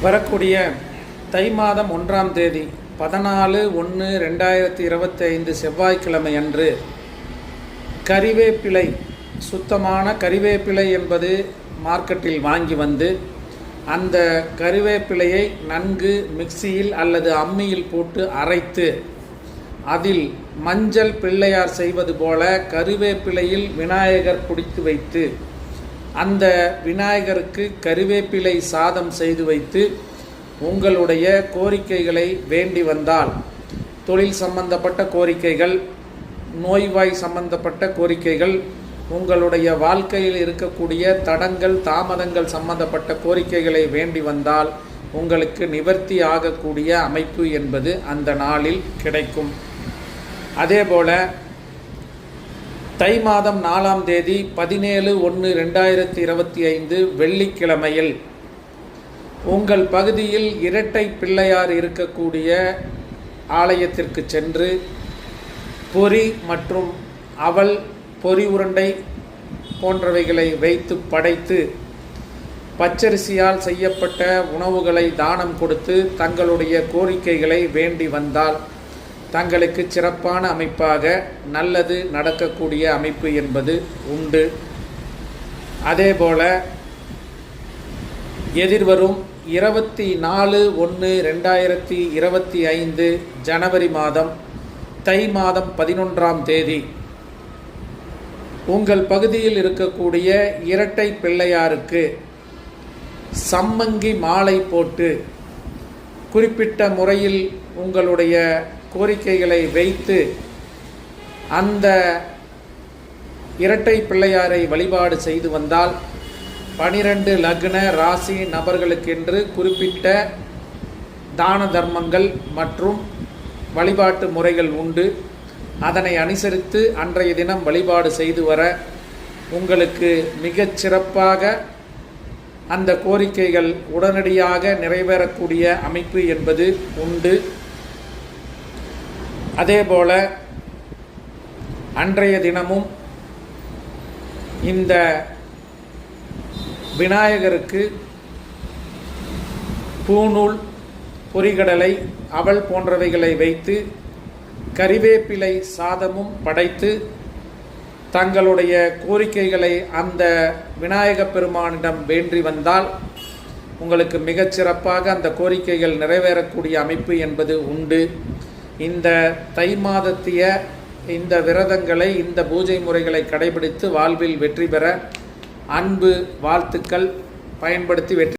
வரக்கூடிய தை மாதம் 1ஆம் தேதி 14/1/2025 செவ்வாய்க்கிழமை அன்று கறிவேப்பிலை, சுத்தமான கறிவேப்பிலை என்பது மார்க்கெட்டில் வாங்கி வந்து அந்த கறிவேப்பிலையை நன்கு மிக்சியில் அல்லது அம்மியில் போட்டு அரைத்து அதில் மஞ்சள் பிள்ளையார் செய்வது போல கறிவேப்பிலையில் விநாயகர் பிடித்து வைத்து அந்த விநாயகருக்கு கறிவேப்பிலை சாதம் செய்து வைத்து உங்களுடைய கோரிக்கைகளை வேண்டி வந்தால், தொழில் சம்பந்தப்பட்ட கோரிக்கைகள், நோய்வாய் சம்பந்தப்பட்ட கோரிக்கைகள், உங்களுடைய வாழ்க்கையில் இருக்கக்கூடிய தடங்கள் தாமதங்கள் சம்பந்தப்பட்ட கோரிக்கைகளை வேண்டி வந்தால் உங்களுக்கு நிவர்த்தி ஆகக்கூடிய அமைப்பு என்பது அந்த நாளில் கிடைக்கும். அதேபோல தை மாதம் 4ஆம் தேதி 17/1/2025 வெள்ளிக்கிழமையில் உங்கள் பகுதியில் இரட்டை பிள்ளையார் இருக்கக்கூடிய ஆலயத்திற்கு சென்று பொரி மற்றும் அவல், பொரி உருண்டை போன்றவைகளை வைத்து படைத்து பச்சரிசியால் செய்யப்பட்ட உணவுகளை தானம் கொடுத்து தங்களுடைய கோரிக்கைகளை வேண்டி வந்தால் தங்களுக்கு சிறப்பான அமைப்பாக நல்லது நடக்கக்கூடிய அமைப்பு என்பது உண்டு. அதேபோல எதிர்வரும் 24/1/2025 ஜனவரி மாதம் தை மாதம் 11ஆம் தேதி உங்கள் பகுதியில் இருக்கக்கூடிய இரட்டை பிள்ளையாருக்கு சம்மங்கி மாலை போட்டு குறிப்பிட்ட முறையில் உங்களுடைய கோரிக்கைகளை வைத்து அந்த இரட்டை பிள்ளையாரை வழிபாடு செய்து வந்தால் 12 லக்ன ராசி நபர்களுக்கென்று குறிப்பிட்ட தான தர்மங்கள் மற்றும் வழிபாட்டு முறைகள் உண்டு. அதனை அனுசரித்து அன்றைய தினம் வழிபாடு செய்து வர உங்களுக்கு மிகச் சிறப்பாக அந்த கோரிக்கைகள் உடனடியாக நிறைவேறக்கூடிய அமைப்பு என்பது உண்டு. அதேபோல அன்றைய தினமும் இந்த விநாயகருக்கு பூநூல், பொரிகடலை, அவல் போன்றவைகளை வைத்து கறிவேப்பிலை சாதமும் படைத்து தங்களுடைய கோரிக்கைகளை அந்த விநாயகப் பெருமானிடம் வேண்டி வந்தால் உங்களுக்கு மிகச்சிறப்பாக அந்த கோரிக்கைகள் நிறைவேறக்கூடிய அமைப்பு என்பது உண்டு. இந்த தை மாதத்திய இந்த விரதங்களை, இந்த பூஜை முறைகளை கடைபிடித்து வாழ்வில் வெற்றி பெற அன்பு வாழ்த்துக்கள். பயன்படுத்தி வெற்றி